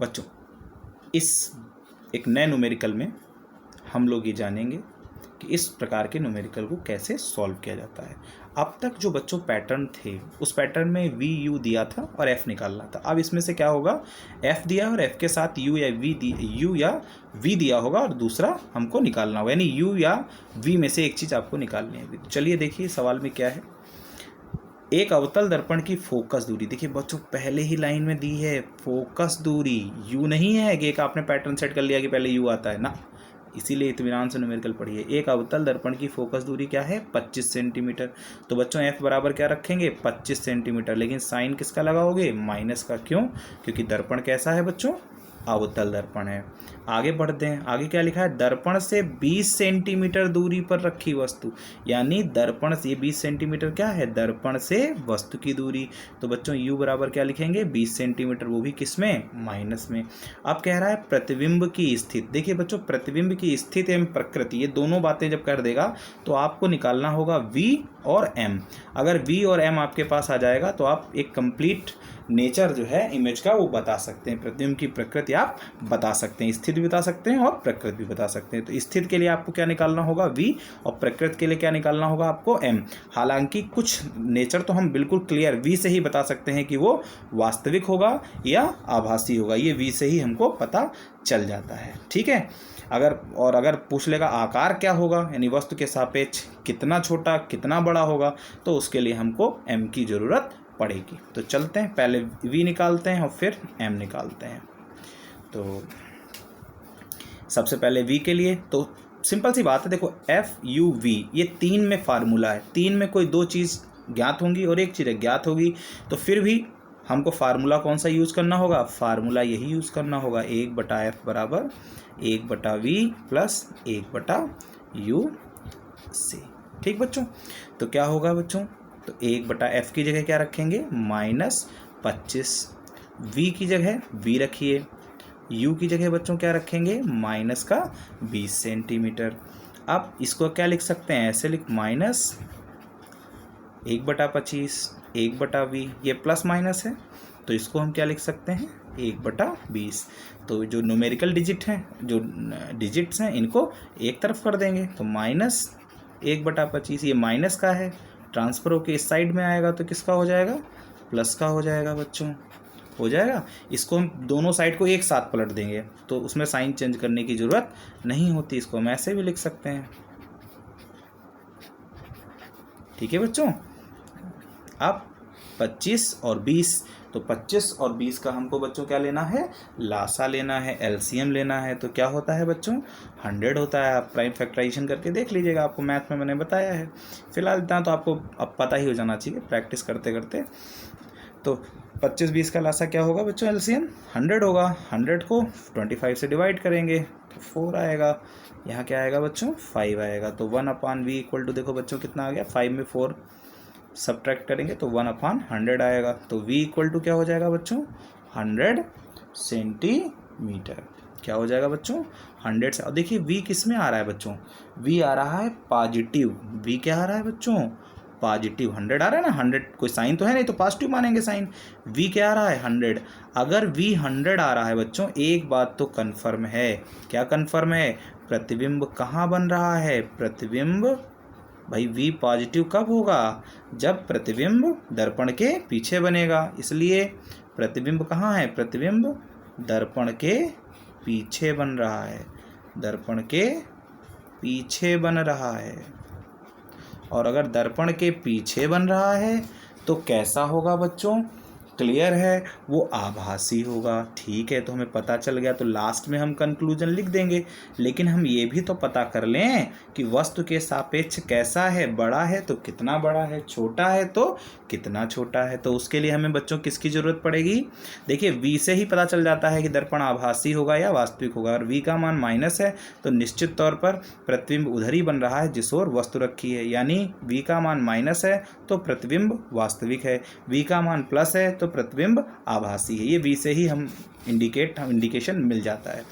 बच्चों इस एक नए न्यूमेरिकल में हम लोग ये जानेंगे कि इस प्रकार के न्यूमेरिकल को कैसे सॉल्व किया जाता है। अब तक जो बच्चों पैटर्न थे उस पैटर्न में वी यू दिया था और एफ निकालना था। अब इसमें से क्या होगा, एफ दिया और एफ के साथ यू या वी दिया होगा और दूसरा हमको निकालना होगा, यानी यू या वी में से एक चीज़ आपको निकालनी है। तो चलिए देखिए सवाल में क्या है। एक अवतल दर्पण की फोकस दूरी, देखिए बच्चों पहले ही लाइन में दी है फोकस दूरी, यू नहीं है कि एक आपने पैटर्न सेट कर लिया कि पहले यू आता है ना, इसीलिए इत्मीनान से न्यूमेरिकल पढ़िए। एक अवतल दर्पण की फोकस दूरी क्या है, 25 सेंटीमीटर। तो बच्चों एफ बराबर क्या रखेंगे, 25 सेंटीमीटर, लेकिन साइन किसका लगाओगे, माइनस का। क्यों, क्योंकि दर्पण कैसा है बच्चों, अवतल दर्पण है। आगे बढ़ते हैं, आगे क्या लिखा है, दर्पण से 20 सेंटीमीटर दूरी पर रखी वस्तु, यानी दर्पण से 20 सेंटीमीटर क्या है, दर्पण से वस्तु की दूरी। तो बच्चों u बराबर क्या लिखेंगे, 20 सेंटीमीटर, वो भी किस में, माइनस में। अब कह रहा है प्रतिबिंब की स्थिति। देखिए बच्चों प्रतिबिंब की स्थिति एवं प्रकृति, ये दोनों बातें जब कर देगा तो आपको निकालना होगा v और m। अगर v और m आपके पास आ जाएगा तो आप एक कंप्लीट नेचर जो है इमेज का वो बता सकते हैं, प्रतिबिंब की प्रकृति आप बता सकते हैं, स्थिति भी बता सकते हैं और प्रकृति भी बता सकते हैं। तो स्थिति के लिए आपको क्या निकालना होगा, v, और प्रकृति के लिए क्या निकालना होगा आपको, m। हालांकि कुछ नेचर तो हम बिल्कुल क्लियर v से ही बता सकते हैं कि वो वास्तविक होगा या आभासी होगा, ये v से ही हमको पता चल जाता है। ठीक है, अगर पूछ लेगा आकार क्या होगा, यानी वस्तु के सापेक्ष कितना छोटा कितना बड़ा होगा, तो उसके लिए हमको m की ज़रूरत पड़ेगी। तो चलते हैं, पहले v निकालते हैं और फिर m निकालते हैं। तो सबसे पहले v के लिए तो सिंपल सी बात है, देखो एफ यू वी ये 3 में फार्मूला है, 3 में कोई 2 चीज़ ज्ञात होंगी और एक चीज़ ज्ञात होगी, तो फिर भी हमको फार्मूला कौन सा यूज़ करना होगा, फार्मूला यही यूज़ करना होगा, 1/f बराबर 1/v प्लस 1/u से। ठीक बच्चों, तो क्या होगा बच्चों, तो 1/f की जगह क्या रखेंगे, -25, v की जगह v रखिए, u की जगह बच्चों क्या रखेंगे, -20 सेंटीमीटर। अब इसको क्या लिख सकते हैं, ऐसे लिख -1/25 1/v, ये प्लस माइनस है तो इसको हम क्या लिख सकते हैं, 1/20। तो जो न्यूमेरिकल डिजिट हैं, जो डिजिट्स हैं, इनको एक तरफ कर देंगे, तो -1/25, ये माइनस का है, ट्रांसफ़र होके इस साइड में आएगा तो किसका हो जाएगा, प्लस का हो जाएगा बच्चों, हो जाएगा। इसको हम दोनों साइड को एक साथ पलट देंगे तो उसमें साइन चेंज करने की ज़रूरत नहीं होती, इसको हम ऐसे भी लिख सकते हैं। ठीक है बच्चों, अब 25 और 20, तो 25 और 20 का हमको बच्चों क्या लेना है, लासा लेना है, एलसीएम लेना है, तो क्या होता है बच्चों, 100 होता है। आप प्राइम फैक्टराइजेशन करके देख लीजिएगा, आपको मैथ में मैंने बताया है। फिलहाल इतना तो आपको अब पता ही हो जाना चाहिए प्रैक्टिस करते करते। तो 25-20 का लासा क्या होगा बच्चों, एलसीएम 100 होगा, 100 को 25 से डिवाइड करेंगे तो 4 आएगा, यहाँ क्या आएगा बच्चों, 5 आएगा। तो 1/v इक्वल टू, देखो बच्चों कितना आ गया, 5 में 4 सब्ट्रैक्ट करेंगे तो 1/100 आएगा। तो v इक्वल टू क्या हो जाएगा बच्चों, 100 सेंटीमीटर। क्या हो जाएगा बच्चों, 100 से। और देखिए v किस में आ रहा है बच्चों, v आ रहा है पॉजिटिव, v क्या आ रहा है बच्चों, पॉजिटिव। 100 आ रहा है ना, 100 कोई साइन तो है नहीं तो पॉजिटिव मानेंगे साइन। v क्या आ रहा है, 100। अगर v 100 आ रहा है बच्चों, एक बात तो कन्फर्म है, क्या कन्फर्म है, प्रतिबिंब कहाँ बन रहा है, प्रतिबिंब भाई v पॉजिटिव कब होगा, जब प्रतिबिंब दर्पण के पीछे बनेगा। इसलिए प्रतिबिंब कहाँ है, प्रतिबिंब दर्पण के पीछे बन रहा है, दर्पण के पीछे बन रहा है। और अगर दर्पण के पीछे बन रहा है तो कैसा होगा बच्चों, क्लियर है, वो आभासी होगा। ठीक है, तो हमें पता चल गया, तो लास्ट में हम कंक्लूजन लिख देंगे, लेकिन हम ये भी तो पता कर लें कि वस्तु के सापेक्ष कैसा है, बड़ा है तो कितना बड़ा है, छोटा है तो कितना छोटा है। तो उसके लिए हमें बच्चों किसकी ज़रूरत पड़ेगी, देखिए v से ही पता चल जाता है कि दर्पण आभासी होगा या वास्तविक होगा। और v का मान माइनस है तो निश्चित तौर पर प्रतिबिंब उधर ही बन रहा है जिस ओर वस्तु रखी है, यानी v का मान माइनस है तो प्रतिबिंब वास्तविक है, v का मान प्लस है तो प्रतिबिंब आभासी है। ये v से ही हम इंडिकेशन मिल जाता है।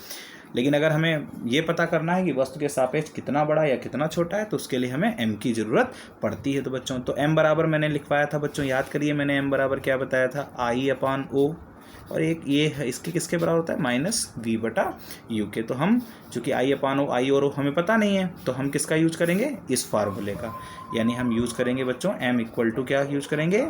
लेकिन अगर हमें ये पता करना है कि वस्तु के सापेक्ष कितना बड़ा या कितना छोटा है तो उसके लिए हमें m की ज़रूरत पड़ती है। तो बच्चों, तो m बराबर मैंने लिखवाया था बच्चों, याद करिए मैंने m बराबर क्या बताया था, I/O। और एक ये है, इसके किसके बराबर होता है, -v/u के। तो हम चूँकि I और O हमें पता नहीं है, तो हम किसका यूज करेंगे, इस फार्मूले का, यानी हम यूज करेंगे बच्चों m = क्या यूज करेंगे,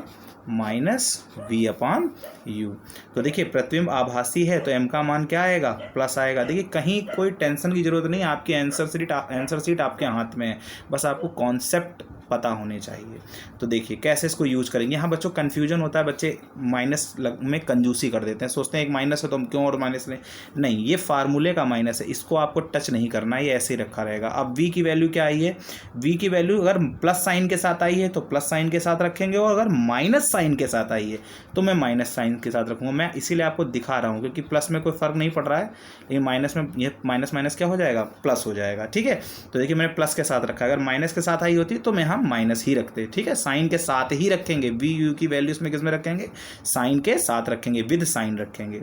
-v/u। तो देखिए प्रतिबिंब आभासी है तो m का मान क्या आएगा, प्लस आएगा। देखिए कहीं कोई टेंशन की जरूरत नहीं, आपकी आंसर शीट आपके हाथ में है, बस आपको कॉन्सेप्ट पता होने चाहिए। तो देखिए कैसे इसको यूज करेंगे। यहाँ बच्चों कन्फ्यूजन होता है, बच्चे माइनस में कंजूसी कर देते हैं, सोचते हैं एक माइनस है तो हम क्यों और माइनस लें, नहीं, ये फार्मूले का माइनस है, इसको आपको टच नहीं करना है, ये ऐसे ही रखा रहेगा। अब v की वैल्यू क्या आई है, v की वैल्यू अगर प्लस साइन के साथ आई है तो प्लस साइन के साथ रखेंगे, और अगर माइनस साइन के साथ आई है तो मैं माइनस साइन के साथ रखूँगा। मैं इसीलिए आपको दिखा रहा हूँ क्योंकि प्लस में कोई फ़र्क नहीं पड़ रहा है, लेकिन माइनस में ये माइनस माइनस क्या हो जाएगा, प्लस हो जाएगा। ठीक है, तो देखिए मैंने प्लस के साथ रखा, अगर माइनस के साथ आई होती तो मैं हम माइनस ही रखते। ठीक है, साइन के साथ ही रखेंगे, वी यू की वैल्यू इसमें किस में रखेंगे, साइन के साथ रखेंगे, विद साइन रखेंगे।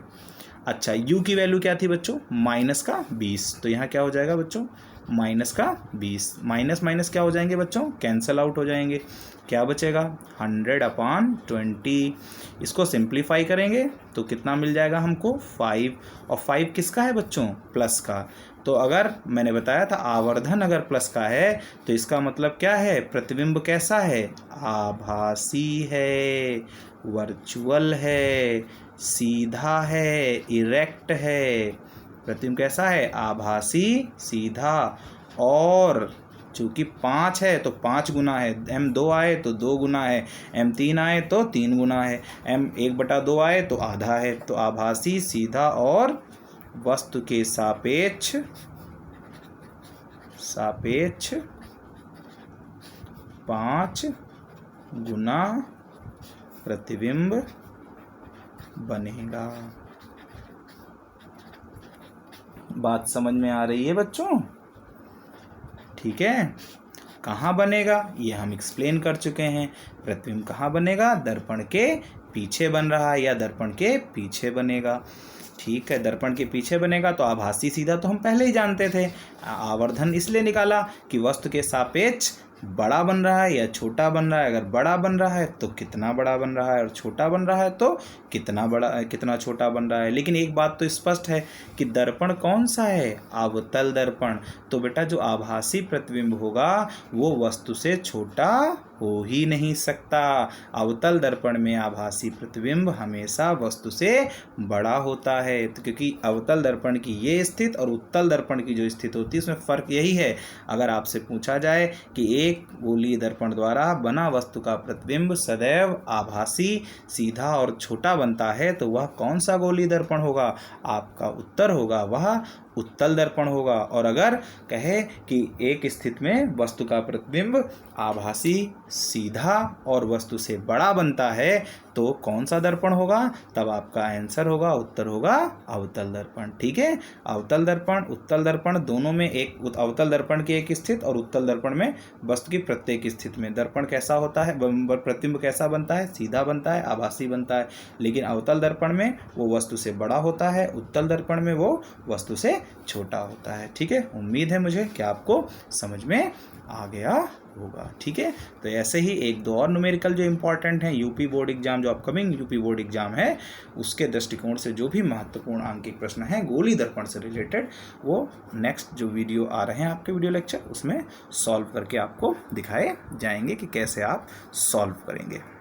अच्छा, u की वैल्यू क्या थी बच्चों, -20, तो यहाँ क्या हो जाएगा बच्चों, -20, माइनस माइनस क्या हो जाएंगे बच्चों, कैंसल आउट हो जाएंगे, क्या बचेगा 100/20। इसको सिंप्लीफाई करेंगे तो कितना मिल जाएगा हमको 5, और 5 किसका है बच्चों, प्लस का। तो अगर मैंने बताया था आवर्धन अगर प्लस का है तो इसका मतलब क्या है, प्रतिबिंब कैसा है, आभासी है, वर्चुअल है, सीधा है, इरेक्ट है। प्रतिबिंब कैसा है, आभासी, सीधा, और चूँकि 5 है तो 5 गुना है, m2 आए तो 2 गुना है, m3 आए तो 3 गुना है, m1/2 आए तो आधा है। तो आभासी, सीधा और वस्तु के सापेक्ष 5 गुना प्रतिबिंब बनेगा। बात समझ में आ रही है बच्चों, ठीक है। कहाँ बनेगा ये हम एक्सप्लेन कर चुके हैं। प्रतिबिंब कहाँ बनेगा, दर्पण के पीछे बन रहा है या दर्पण के पीछे बनेगा। ठीक है, दर्पण के पीछे बनेगा तो आभासी सीधा तो हम पहले ही जानते थे। आवर्धन इसलिए निकाला कि वस्तु के सापेक्ष बड़ा बन रहा है या छोटा बन रहा है। अगर बड़ा बन रहा है तो कितना बड़ा बन रहा है, और छोटा बन रहा है तो कितना बड़ा कितना छोटा बन रहा है। लेकिन एक बात तो स्पष्ट है कि दर्पण कौन सा है, अवतल दर्पण। तो बेटा जो आभासी प्रतिबिंब होगा वो वस्तु से छोटा हो ही नहीं सकता। अवतल दर्पण में आभासी प्रतिबिंब हमेशा वस्तु से बड़ा होता है। तो क्योंकि अवतल दर्पण की ये स्थिति और उत्तल दर्पण की जो स्थिति होती है उसमें फ़र्क यही है। अगर आपसे पूछा जाए कि एक गोलीय दर्पण द्वारा बना वस्तु का प्रतिबिंब सदैव आभासी, सीधा और छोटा बनता है तो वह कौन सा गोलीय दर्पण होगा, आपका उत्तर होगा वह उत्तल दर्पण होगा। और अगर कहे कि एक स्थिति में वस्तु का प्रतिबिंब आभासी, सीधा और वस्तु से बड़ा बनता है तो कौन सा दर्पण होगा, तब आपका आंसर होगा, उत्तर होगा अवतल दर्पण। ठीक है, अवतल दर्पण, उत्तल दर्पण दोनों में एक, अवतल दर्पण की एक स्थिति और उत्तल दर्पण में वस्तु की प्रत्येक स्थिति में दर्पण कैसा होता है, प्रतिबिंब कैसा बनता है, सीधा बनता है, आभासी बनता है। लेकिन अवतल दर्पण में वो वस्तु से बड़ा होता है, उत्तल दर्पण में वो वस्तु से छोटा होता है। ठीक है, उम्मीद है मुझे कि आपको समझ में आ गया होगा। ठीक है, तो ऐसे ही एक दो और न्यूमेरिकल जो इम्पोर्टेंट हैं, यूपी बोर्ड एग्जाम जो अपकमिंग यूपी बोर्ड एग्जाम है उसके दृष्टिकोण से जो भी महत्वपूर्ण आंकिक प्रश्न हैं गोली दर्पण से रिलेटेड, वो नेक्स्ट जो वीडियो आ रहे हैं आपके वीडियो लेक्चर उसमें सॉल्व करके आपको दिखाए जाएंगे कि कैसे आप सॉल्व करेंगे।